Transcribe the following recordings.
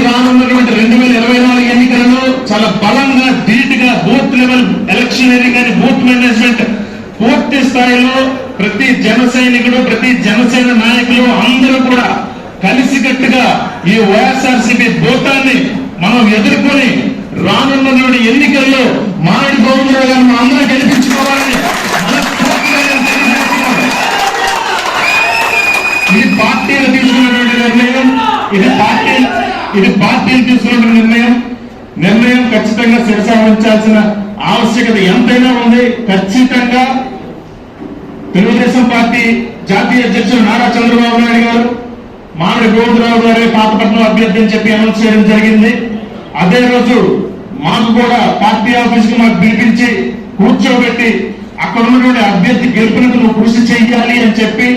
రానున్నటువంటి 2024 ఎన్నికలలో చాలా బలంగా ధీటుగా బూత్ లెవెల్ ఎలక్షనరీ కానీ బూత్ మేనేజ్మెంట్ పూర్తి స్థాయిలో ప్రతి జన సైనికుడు ప్రతి జనసేన నాయకులు అందరూ కూడా కలిసికట్టుగా ఈ వైఎస్ఆర్సీపీ భూతాన్ని మనం ఎదుర్కొని రానున్నటువంటి ఎన్నికల్లో మామిడి గోవిందరావు గారిని అందరూ గెలిపించుకోవాలని ఇది పార్టీలు తీసుకున్నటువంటి నిర్ణయం. ఇది పార్టీలు తీసుకున్న నిర్ణయం ఖచ్చితంగా శిరసావహించాల్సిన ఆవశ్యకత ఎంతైనా ఉంది. ఖచ్చితంగా తెలుగుదేశం పార్టీ జాతీయ అధ్యక్షుడు నారా చంద్రబాబు నాయుడు గారు మామిడి గోవిందరావు గారి పాతపట్నం అభ్యర్థి అని చెప్పి అనౌన్స్ చేయడం జరిగింది. అదే రోజు మాకు కూడా పార్టీ ఆఫీస్ కు మాకు పిలిపించి కూర్చోబెట్టి అక్కడ ఉన్నటువంటి అభ్యర్థి గెలుపునకు నువ్వు కృషి చెయ్యాలి అని చెప్పి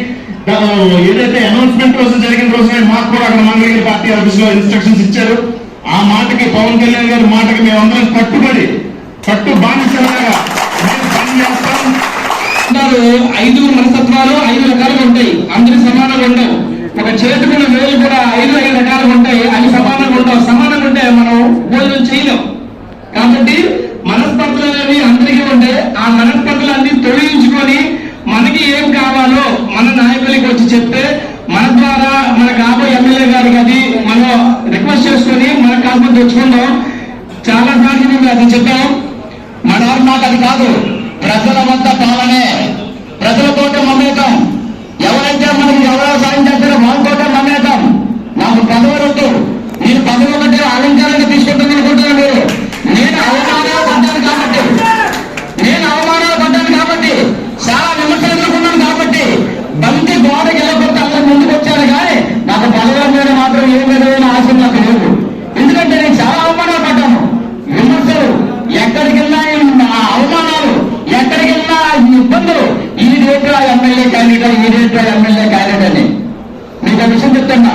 ఏదైతే అనౌన్స్మెంట్ రోజు జరిగిన రోజునే మాకు కూడా అక్కడ మంగళగిరి పార్టీ ఆఫీస్ లో ఇన్స్ట్రక్షన్స్ ఇచ్చారు. ఆ మాటకి పవన్ కళ్యాణ్ గారి మాటకి మేమందరం కట్టుబడి బానిసలాగా మేము పనిచేస్తాం. 5 మనస్తత్వాలు 5 రకాలుగా ఉంటాయి. అందరి సమానంగా ఉండవు. ఒక చేతుకున్న వేలు కూడా 5 రకాలుగా ఉంటాయి. అవి సమానంగా ఉండవు. సమానంగా ఉంటే మనం భోజనం చేయలేం. కాబట్టి మనస్పర్ధలు అనేవి అందరికీ ఉంటే ఆ మనస్పర్ధలన్నీ తొలగించుకొని మనకి ఏం కావాలో మన నాయకులకి వచ్చి చెప్తే మన ద్వారా మన కాబోయే ఎమ్మెల్యే గారికి అది మనం రిక్వెస్ట్ చేసుకొని మన కాకపోతే తెచ్చుకుందాం. చాలా సార్లు మేము అది చెప్పాం. నాకు అది కాదు, ప్రజల వద్ద పాలనే, ప్రజలతోటే మమేకం. ఎవరైతే మనకి ఎవరో సాయం చేస్తారో వాళ్ళతోటే మమేకం. నాకు పదవులతో నేను పదవి ఒకటి అలంకారంగా తీసుకుంటాను అనుకుంటున్నాను మీరు. నేను అవమానాలు పడ్డాను కాబట్టి చాలా విమర్శలు ఎదుర్కొన్నాను కాబట్టి బంతి గోడకి వెళ్ళకపోతే అందరూ ముందుకు వచ్చాను. కానీ నాకు పదవుల మీద మాత్రం ఏ విధమైన ఆశ నాకు లేదు. ఎందుకంటే నేను చాలా అవమానాలు పడ్డాను. విమర్శలు ఎక్కడికి వెళ్ళినా అవమానాలు, ఎక్కడికి వెళ్ళినా ఇబ్బందులు. ఈ రేట్లో ఎమ్మెల్యే క్యాండిడేట్, ఈ రేట్లో ఎమ్మెల్యే క్యాండిడేట్ అని మీకు విషయం చెప్తున్నా.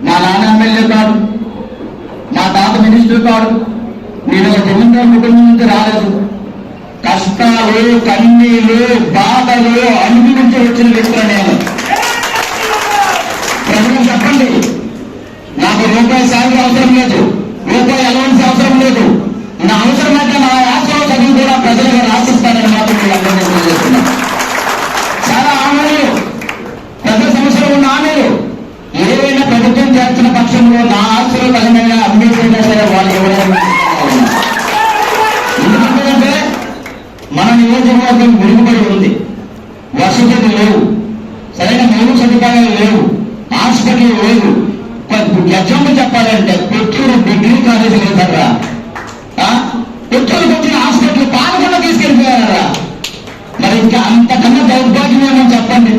మా నాన్న ఎమ్మెల్యే కాదు, మా తాత మినిస్టర్ కాదు. నేను జమీందారు కుటుంబం నుంచి రాలేదు. కష్టాలు, కన్నీళ్లు, బాధలు అనుభవించి వచ్చిన వ్యక్తులు నేను. ప్రజలు చెప్పండి, నాకు రూపాయి సాయం అవసరం లేదు, రూపాయి అలవన్స్ అవసరం లేదు. నా అవసరమైతే నా యాత్రలో చదువు కూడా ప్రజలుగా రాసిస్తానని మాత్రం తెలియజేస్తున్నాను. చాలా హామీలు, ప్రజల సమస్యలు ఉన్న హామీలు ఏవైనా ప్రభుత్వం చేస్తున్న పక్షంలో నా ఆస్తులు తగిన అమ్మేసినా సరే వాళ్ళు ఎవరైనా. ఎందుకంటే మన నియోజకవర్గం మెరుగుపడి ఉంది. వసతులు లేవు, సరైన మౌలిక సదుపాయాలు లేవు, హాస్పిటల్ లేవు. ఎగ్జాంపుల్ చెప్పాలంటే పుత్తూరు డిగ్రీ కాలేజీ లేదరా, పుత్తూరుకు వచ్చిన హాస్పిటల్ పాలకుండా తీసుకెళ్ళిపోయారా. మరి ఇంకా అంతకన్నా దౌర్భాగ్యం ఏమని చెప్పండి.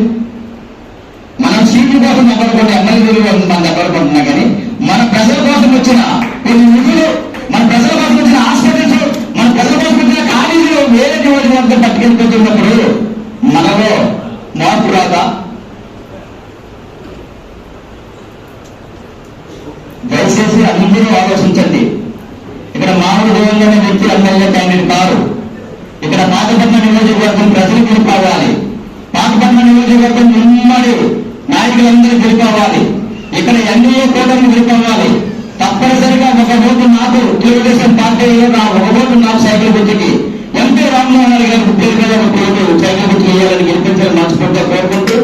మనం సీట్ల కోసం దెబ్బలుకుంటే ఎమ్మెల్యేలు మన దెబ్బలుకుంటున్నా కానీ మన ప్రజల కోసం వచ్చిన కొన్ని నిధులు, మన ప్రజల కోసం వచ్చిన హాస్పిటల్స్, మన ప్రజల కోసం వచ్చిన కాలేజీలు వేరే నియోజకవర్గం పట్టుకెళ్ళిపోతున్నప్పుడు మనలో మార్పు రాదా? దయచేసి అందరూ ఆలోచించండి. ఇక్కడ మామిడి గోవింద అనే వ్యక్తి ఎమ్మెల్యే క్యాండిడేట్ కాదు. ఇక్కడ పాతపట్నం నియోజకవర్గం ప్రజలు గెలుపవ్వాలి. పాతపట్నం నియోజకవర్గం ఉమ్మడి నాయకులందరూ గెలుపవ్వాలి. ఇక్కడ ఎన్డీఏ కూటమి గెలుపవ్వాలి. తప్పనిసరిగా ఒక ఓటు నాకు తెలుగుదేశం పార్టీలో ఒక ఓటు నాకు సైకిల్ గుర్తుకి ఎంపీ రామ్మోహన్ గారి పేరు మీద ఒక ఓటు సైకిల్ గుర్తు వేయాలని గెలిపించాలని మనస్ఫూర్తిగా కోరుకుంటూ